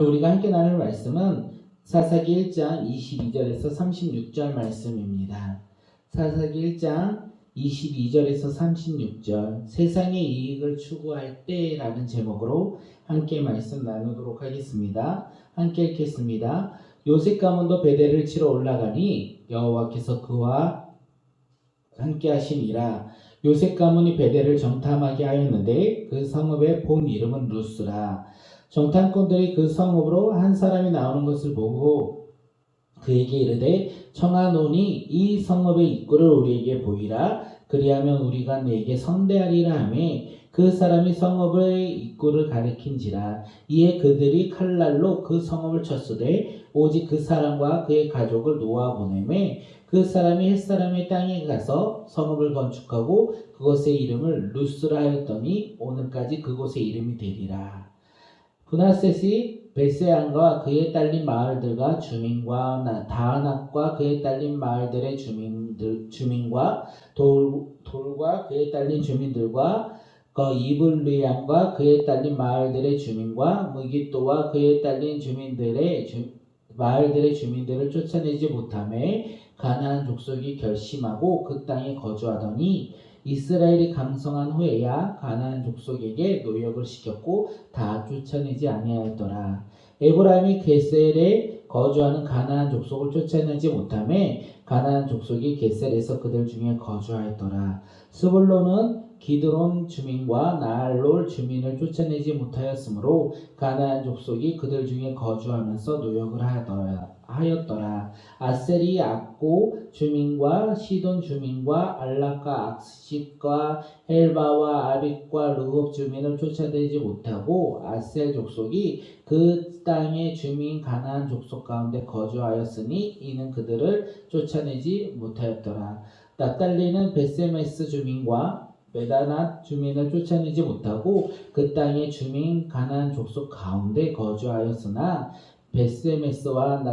우리가 함께 나눌 말씀은 사사기 1장 22절에서 36절 말씀입니다. 사사기 1장 22절에서 36절 세상의 이익을 추구할 때라는 제목으로 함께 말씀 나누도록 하겠습니다. 함께 읽겠습니다. 요셉 가문도 베델을 치러 올라가니 여호와께서 그와 함께 하시니라. 요셉 가문이 베델을 정탐하게 하였는데 그 성읍의 본 이름은 루스라. 정탐꾼들이 그 성읍으로 한 사람이 나오는 것을 보고 그에게 이르되 청하노니 이 성읍의 입구를 우리에게 보이라. 그리하면 우리가 네게 선대하리라 하매 그 사람이 성읍의 입구를 가리킨지라. 이에 그들이 칼날로 그 성읍을 쳤으되 오직 그 사람과 그의 가족을 놓아 보내매 그 사람이 햇사람의 땅에 가서 성읍을 건축하고 그곳의 이름을 루스라 하였더니 오늘까지 그곳의 이름이 되리라. 브나셋이 베세안과 그에 딸린 마을들과 주민과 다하낫과 그에 딸린 마을들의 주민과 돌과 그에 딸린 주민들과 이블리암과 그에 딸린 마을들의 주민과 무기또와 그에 딸린 마을들의 주민들을 쫓아내지 못하매 가나안 족속이 결심하고 그 땅에 거주하더니 이스라엘이 강성한 후에야 가나안 족속에게 노역을 시켰고 다 쫓아내지 아니하였더라. 에브라임이 게셀에 거주하는 가나안 족속을 쫓아내지 못하매 가나안 족속이 게셀에서 그들 중에 거주하였더라. 스불론은 기드론 주민과 나알롤 주민을 쫓아내지 못하였으므로 가나안 족속이 그들 중에 거주하면서 노역을 하였더라. 아셀이 악고 주민과 시돈 주민과 알락과 악십과 헬바와 아빅과 르홉 주민을 쫓아내지 못하고 아셀 족속이 그 땅의 주민 가나안 족속 가운데 거주하였으니 이는 그들을 쫓아내지 못하였더라. 납달리는 베세메스 주민과 메다낫 주민을 쫓아내지 못하고 그 땅의 주민 가나안 족속 가운데 거주하였으나 베세메스와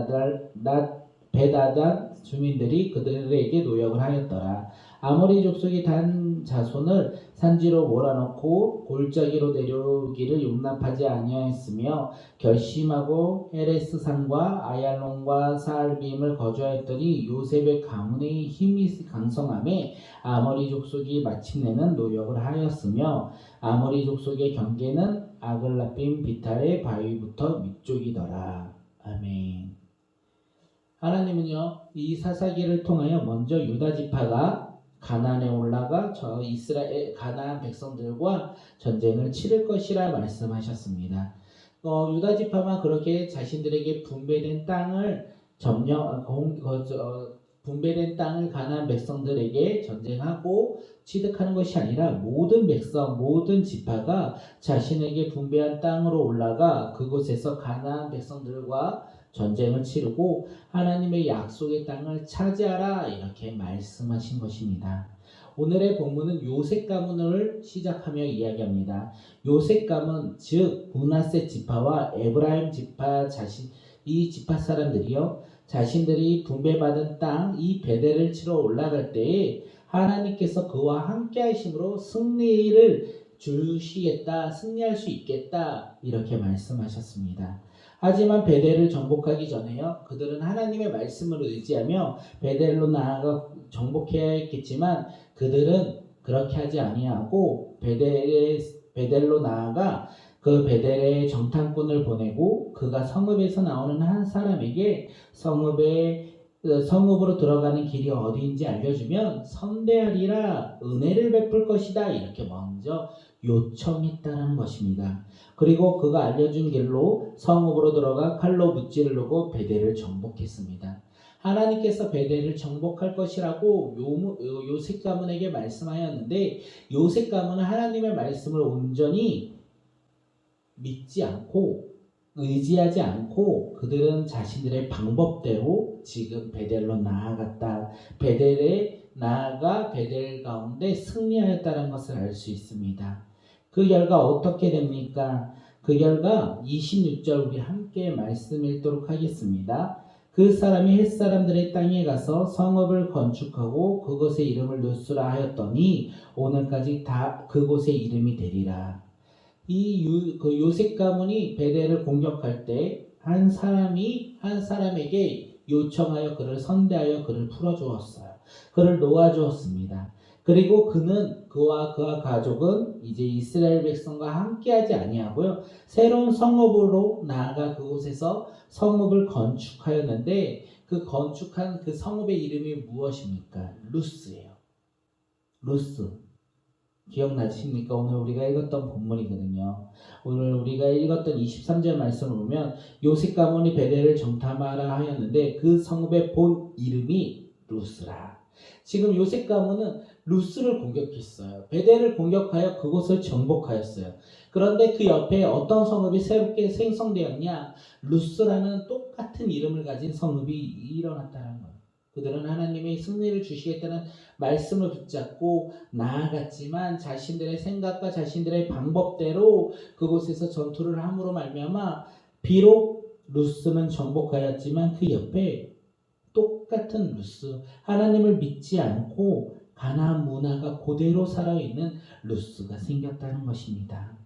베다단 주민들이 그들에게 노역을 하였더라. 아모리 족속이 단 자손을 산지로 몰아넣고 골짜기로 내려오기를 용납하지 아니하였으며 결심하고 헤레스 산과 아얄론과 사알빔을 거주하였더니 요셉의 가문의 힘이 강성함에 아모리 족속이 마침내는 노역을 하였으며 아모리 족속의 경계는 아글라빔 비탈의 바위부터 위쪽이더라. 아멘. 하나님은요, 이 사사기를 통하여 먼저 유다 지파가 가나안에 올라가 가나안 백성들과 전쟁을 치를 것이라 말씀하셨습니다. 유다 지파만 그렇게 자신들에게 분배된 땅을 분배된 땅을 가나안 백성들에게 전쟁하고 취득하는 것이 아니라 모든 백성, 모든 지파가 자신에게 분배한 땅으로 올라가 그곳에서 가나안 백성들과 전쟁을 치르고 하나님의 약속의 땅을 차지하라 이렇게 말씀하신 것입니다. 오늘의 본문은 요셉 가문을 시작하며 이야기합니다. 요셉 가문 즉 므낫세 지파와 에브라임 지파 이 지파 사람들이요 자신들이 분배받은 땅 이 베델을 치러 올라갈 때에 하나님께서 그와 함께 하심으로 승리를 주시겠다, 승리할 수 있겠다 이렇게 말씀하셨습니다. 하지만 베델을 정복하기 전에요 그들은 하나님의 말씀을 의지하며 베델로 나아가 정복해야 했겠지만 그들은 그렇게 하지 아니하고 베델로 나아가 그 베델의 정탐꾼을 보내고 그가 성읍에서 나오는 한 사람에게 성읍으로 들어가는 길이 어디인지 알려주면 선대하리라 은혜를 베풀 것이다 이렇게 먼저 요청했다는 것입니다. 그리고 그가 알려준 길로 성읍으로 들어가 칼로 무찌르고 베델을 정복했습니다. 하나님께서 베델을 정복할 것이라고 요셉 가문에게 말씀하였는데 요셉 가문은 하나님의 말씀을 온전히 믿지 않고 의지하지 않고 그들은 자신들의 방법대로 지금 베델로 나아갔다. 베델에 나아가 베델 가운데 승리하였다는 것을 알 수 있습니다. 그 결과 어떻게 됩니까? 그 결과 26절 우리 함께 말씀 읽도록 하겠습니다. 그 사람이 햇사람들의 땅에 가서 성읍을 건축하고 그곳의 이름을 루스라 하였더니 오늘까지 다 그곳의 이름이 되리라. 그 요셉 가문이 베델을 공격할 때 한 사람에게 요청하여 그를 선대하여 그를 풀어주었어요. 그를 놓아주었습니다. 그리고 그와 가족은 이제 이스라엘 백성과 함께하지 아니하고요. 새로운 성읍으로 나아가 그곳에서 성읍을 건축하였는데 그 건축한 그 성읍의 이름이 무엇입니까? 루스예요. 루스. 기억나십니까? 오늘 우리가 읽었던 본문이거든요. 오늘 우리가 읽었던 23절 말씀을 보면 요셉 가문이 베델을 정탐하라 하였는데 그 성읍의 본 이름이 루스라. 지금 요셉 가문은 루스를 공격했어요. 베델을 공격하여 그곳을 정복하였어요. 그런데 그 옆에 어떤 성읍이 새롭게 생성되었냐? 루스라는 똑같은 이름을 가진 성읍이 일어났다는 거예요. 그들은 하나님의 승리를 주시겠다는 말씀을 붙잡고 나아갔지만 자신들의 생각과 자신들의 방법대로 그곳에서 전투를 함으로 말미암아 비록 루스는 정복하였지만 그 옆에 똑같은 루스, 하나님을 믿지 않고 가나안 문화가 그대로 살아있는 루스가 생겼다는 것입니다.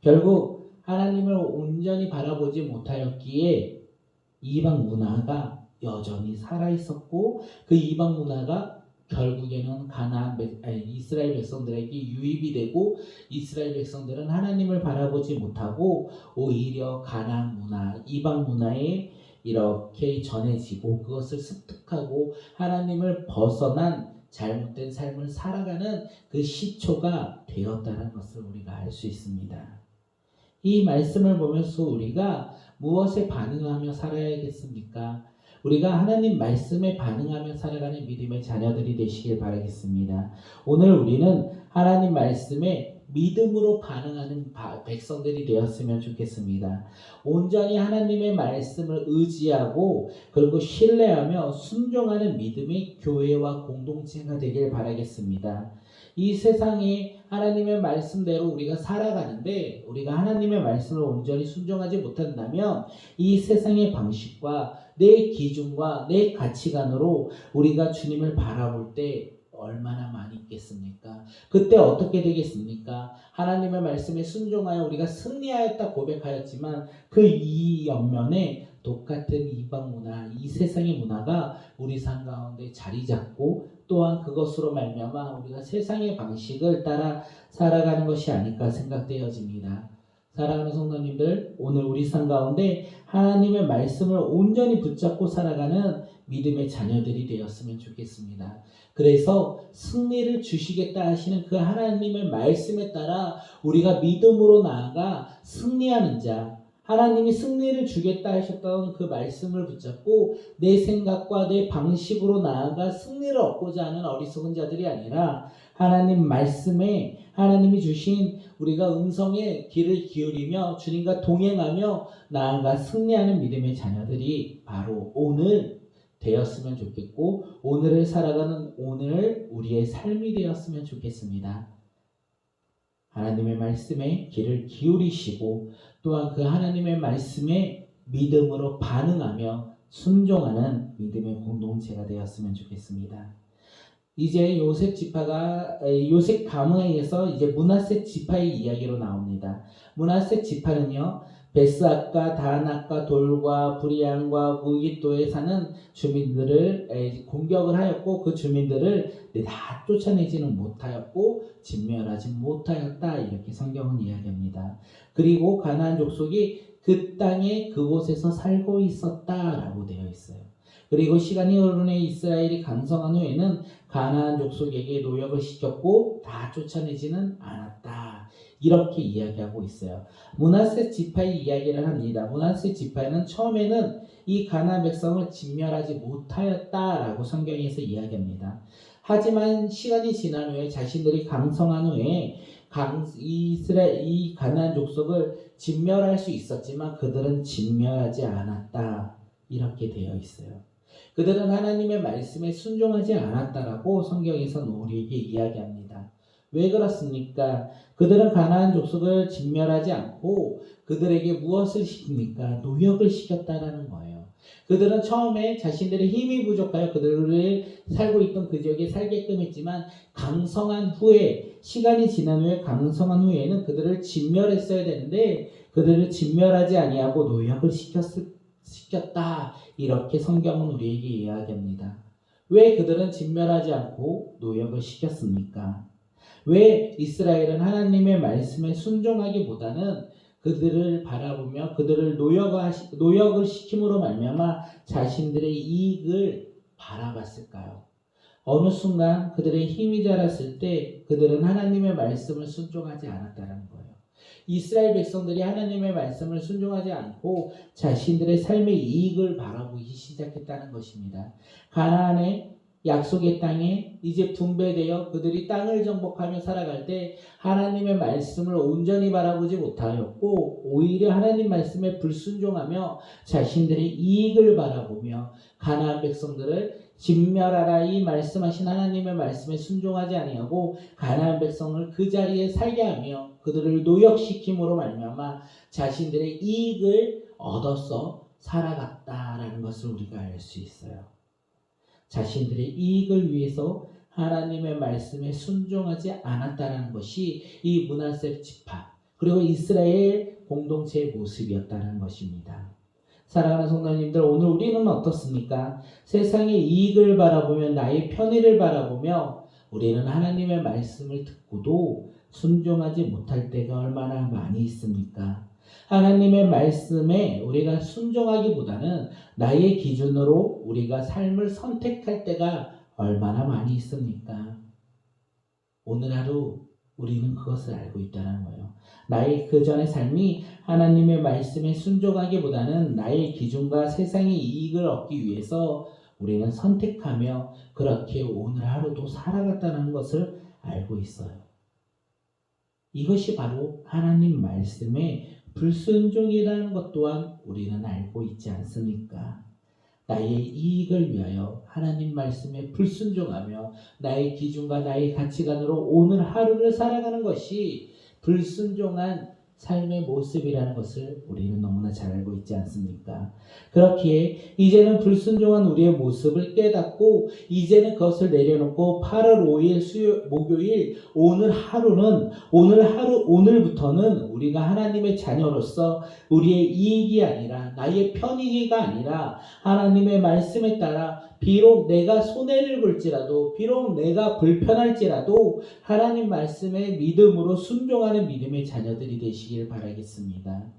결국 하나님을 온전히 바라보지 못하였기에 이방 문화가 여전히 살아있었고 그 이방 문화가 결국에는 이스라엘 백성들에게 유입이 되고 이스라엘 백성들은 하나님을 바라보지 못하고 오히려 가나안 문화, 이방 문화에 이렇게 전해지고 그것을 습득하고 하나님을 벗어난 잘못된 삶을 살아가는 그 시초가 되었다는 것을 우리가 알 수 있습니다. 이 말씀을 보면서 우리가 무엇에 반응하며 살아야겠습니까? 우리가 하나님 말씀에 반응하며 살아가는 믿음의 자녀들이 되시길 바라겠습니다. 오늘 우리는 하나님 말씀에 믿음으로 반응하는 백성들이 되었으면 좋겠습니다. 온전히 하나님의 말씀을 의지하고 그리고 신뢰하며 순종하는 믿음의 교회와 공동체가 되길 바라겠습니다. 이 세상에 하나님의 말씀대로 우리가 살아가는데 우리가 하나님의 말씀을 온전히 순종하지 못한다면 이 세상의 방식과 내 기준과 내 가치관으로 우리가 주님을 바라볼 때 얼마나 많이 있겠습니까? 그때 어떻게 되겠습니까? 하나님의 말씀에 순종하여 우리가 승리하였다 고백하였지만 그 이 옆면에 똑같은 이방 문화, 이 세상의 문화가 우리 삶 가운데 자리 잡고 또한 그것으로 말미암아 우리가 세상의 방식을 따라 살아가는 것이 아닐까 생각되어집니다. 사랑하는 성도님들, 오늘 우리 삶 가운데 하나님의 말씀을 온전히 붙잡고 살아가는 믿음의 자녀들이 되었으면 좋겠습니다. 그래서 승리를 주시겠다 하시는 그 하나님의 말씀에 따라 우리가 믿음으로 나아가 승리하는 자, 하나님이 승리를 주겠다 하셨던 그 말씀을 붙잡고 내 생각과 내 방식으로 나아가 승리를 얻고자 하는 어리석은 자들이 아니라 하나님 말씀에 하나님이 주신 우리가 음성의 귀를 기울이며 주님과 동행하며 나아가 승리하는 믿음의 자녀들이 바로 오늘 되었으면 좋겠고 오늘을 살아가는 오늘 우리의 삶이 되었으면 좋겠습니다. 하나님의 말씀에 귀를 기울이시고 또한 그 하나님의 말씀에 믿음으로 반응하며 순종하는 믿음의 공동체가 되었으면 좋겠습니다. 이제 요셉 가문에 의해서 이제 므낫세 지파의 이야기로 나옵니다. 므낫세 지파는요, 베스앗과 다낙과 돌과 브리안과 무깃도에 사는 주민들을 공격을 하였고 그 주민들을 다 쫓아내지는 못하였고 진멸하지 못하였다, 이렇게 성경은 이야기합니다. 그리고 가나안 족속이 그 땅에 그곳에서 살고 있었다라고 되어 있어요. 그리고 시간이 흐르는 이스라엘이 강성한 후에는 가나안 족속에게 노역을 시켰고 다 쫓아내지는 않았다, 이렇게 이야기하고 있어요. 므낫세 지파의 이야기를 합니다. 므낫세 지파는 처음에는 이 가나안 백성을 진멸하지 못하였다라고 성경에서 이야기합니다. 하지만 시간이 지난 후에 자신들이 강성한 후에 이 가나안 족속을 진멸할 수 있었지만 그들은 진멸하지 않았다, 이렇게 되어 있어요. 그들은 하나님의 말씀에 순종하지 않았다라고 성경에서는 우리에게 이야기합니다. 왜 그렇습니까? 그들은 가나안 족속을 진멸하지 않고 그들에게 무엇을 시킵니까? 노역을 시켰다라는 거예요. 그들은 처음에 자신들의 힘이 부족하여 그들을 살고 있던 그 지역에 살게끔 했지만 강성한 후에 시간이 지난 후에 강성한 후에는 그들을 진멸했어야 되는데 그들을 진멸하지 아니하고 노역을 시켰다. 이렇게 성경은 우리에게 이야기합니다. 왜 그들은 진멸하지 않고 노역을 시켰습니까? 왜 이스라엘은 하나님의 말씀에 순종하기보다는 그들을 바라보며 그들을 노역을 시킴으로 말미암아 자신들의 이익을 바라봤을까요? 어느 순간 그들의 힘이 자랐을 때 그들은 하나님의 말씀을 순종하지 않았다는 거예요. 이스라엘 백성들이 하나님의 말씀을 순종하지 않고 자신들의 삶의 이익을 바라보기 시작했다는 것입니다. 가나안의 약속의 땅에 이제 분배되어 그들이 땅을 정복하며 살아갈 때 하나님의 말씀을 온전히 바라보지 못하였고 오히려 하나님 말씀에 불순종하며 자신들의 이익을 바라보며 가나안 백성들을 진멸하라 이 말씀하신 하나님의 말씀에 순종하지 아니하고 가나안 백성을 그 자리에 살게 하며 그들을 노역시킴으로 말미암아 자신들의 이익을 얻어서 살아갔다라는 것을 우리가 알 수 있어요. 자신들의 이익을 위해서 하나님의 말씀에 순종하지 않았다는 것이 이 므낫세 지파 그리고 이스라엘 공동체의 모습이었다는 것입니다. 사랑하는 성도님들, 오늘 우리는 어떻습니까? 세상의 이익을 바라보며 나의 편의를 바라보며 우리는 하나님의 말씀을 듣고도 순종하지 못할 때가 얼마나 많이 있습니까? 하나님의 말씀에 우리가 순종하기보다는 나의 기준으로 우리가 삶을 선택할 때가 얼마나 많이 있습니까? 오늘 하루 우리는 그것을 알고 있다는 거예요. 나의 그전의 삶이 하나님의 말씀에 순종하기보다는 나의 기준과 세상의 이익을 얻기 위해서 우리는 선택하며 그렇게 오늘 하루도 살아갔다는 것을 알고 있어요. 이것이 바로 하나님 말씀의 불순종이라는 것 또한 우리는 알고 있지 않습니까? 나의 이익을 위하여 하나님 말씀에 불순종하며 나의 기준과 나의 가치관으로 오늘 하루를 살아가는 것이 불순종한 삶의 모습이라는 것을 우리는 너무나 잘 알고 있지 않습니까? 그렇기에 이제는 불순종한 우리의 모습을 깨닫고 이제는 그것을 내려놓고 8월 5일 목요일 오늘부터는 우리가 하나님의 자녀로서 우리의 이익이 아니라 나의 편의가 아니라 하나님의 말씀에 따라 비록 내가 손해를 볼지라도 비록 내가 불편할지라도 하나님 말씀에 믿음으로 순종하는 믿음의 자녀들이 되시길 바라겠습니다.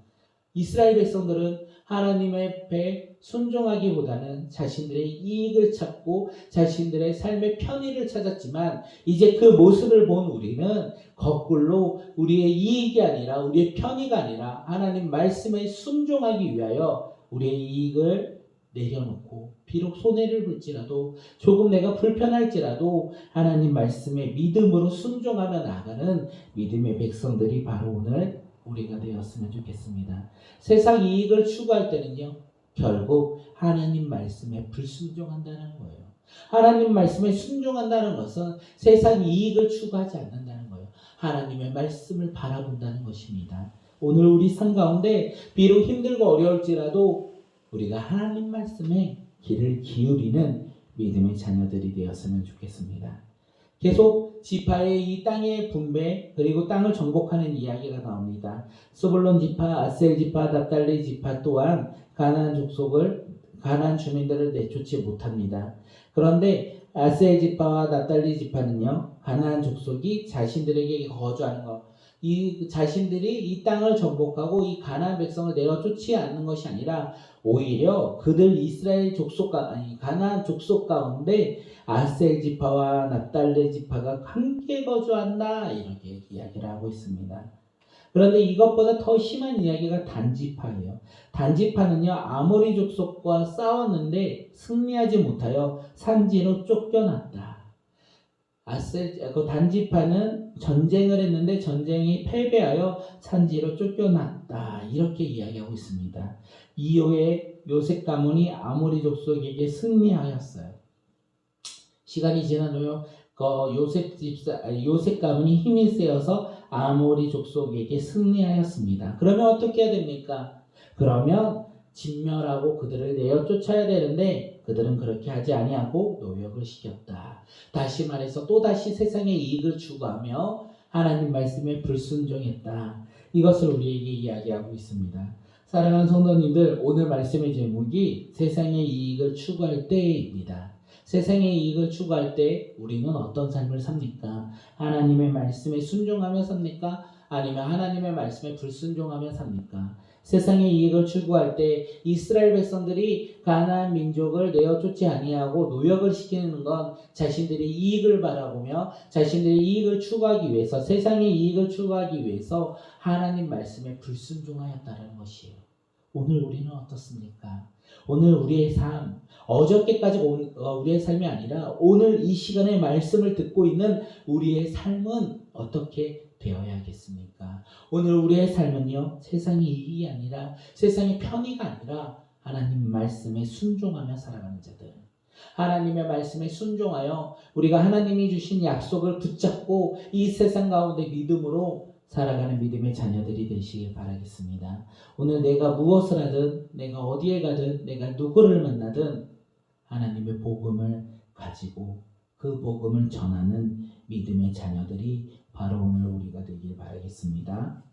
이스라엘 백성들은 하나님의 배 순종하기보다는 자신들의 이익을 찾고 자신들의 삶의 편의를 찾았지만 이제 그 모습을 본 우리는 거꾸로 우리의 이익이 아니라 우리의 편의가 아니라 하나님 말씀에 순종하기 위하여 우리의 이익을 내려놓고 비록 손해를 볼지라도 조금 내가 불편할지라도 하나님 말씀에 믿음으로 순종하며 나아가는 믿음의 백성들이 바로 오늘 우리가 되었으면 좋겠습니다. 세상 이익을 추구할 때는요 결국 하나님 말씀에 불순종한다는 거예요. 하나님 말씀에 순종한다는 것은 세상 이익을 추구하지 않는다는 거예요. 하나님의 말씀을 바라본다는 것입니다. 오늘 우리 삶 가운데 비록 힘들고 어려울지라도 우리가 하나님 말씀에 귀를 기울이는 믿음의 자녀들이 되었으면 좋겠습니다. 계속 지파의 이 땅의 분배 그리고 땅을 정복하는 이야기가 나옵니다. 스불론 지파, 아셀 지파, 납달리 지파 또한 가나안 주민들을 내쫓지 못합니다. 그런데 아셀 지파와 납달리 지파는요 가나안 족속이 자신들에게 거주하는 것 이 자신들이 이 땅을 정복하고 이 가나안 백성을 내어쫓지 않는 것이 아니라 오히려 그들 이스라엘 가나안 족속 가운데 아셀 지파와 납달리 지파가 함께 거주한다 이렇게 이야기를 하고 있습니다. 그런데 이것보다 더 심한 이야기가 단 지파예요. 단 지파는요 아모리 족속과 싸웠는데 승리하지 못하여 산지로 쫓겨났다. 단 지파는 전쟁을 했는데 전쟁이 패배하여 산지로 쫓겨났다 이렇게 이야기하고 있습니다. 이후에 요셉 가문이 아모리 족속에게 승리하였어요. 시간이 지난 후 요셉 가문이 힘이 세어서 아모리 족속에게 승리하였습니다. 그러면 어떻게 해야 됩니까? 그러면 진멸하고 그들을 내어 쫓아야 되는데 그들은 그렇게 하지 아니하고 노역을 시켰다. 다시 말해서 또다시 세상의 이익을 추구하며 하나님 말씀에 불순종했다. 이것을 우리에게 이야기하고 있습니다. 사랑하는 성도님들, 오늘 말씀의 제목이 세상의 이익을 추구할 때입니다. 세상의 이익을 추구할 때 우리는 어떤 삶을 삽니까? 하나님의 말씀에 순종하며 삽니까? 아니면 하나님의 말씀에 불순종하며 삽니까? 세상의 이익을 추구할 때 이스라엘 백성들이 가나안 민족을 내어 쫓지 아니하고 노역을 시키는 건 자신들의 이익을 바라보며 자신들의 이익을 추구하기 위해서, 세상의 이익을 추구하기 위해서 하나님 말씀에 불순종하였다는 것이에요. 오늘 우리는 어떻습니까? 오늘 우리의 삶, 어저께까지 우리의 삶이 아니라 오늘 이 시간에 말씀을 듣고 있는 우리의 삶은 어떻게 되어야겠습니까? 오늘 우리의 삶은요, 세상의 이익이 아니라, 세상의 편의가 아니라 하나님 말씀에 순종하며 살아가는 자들, 하나님의 말씀에 순종하여 우리가 하나님이 주신 약속을 붙잡고 이 세상 가운데 믿음으로 살아가는 믿음의 자녀들이 되시길 바라겠습니다. 오늘 내가 무엇을 하든, 내가 어디에 가든, 내가 누구를 만나든 하나님의 복음을 가지고 그 복음을 전하는 믿음의 자녀들이 바로 오늘 우리가 되길 바라겠습니다.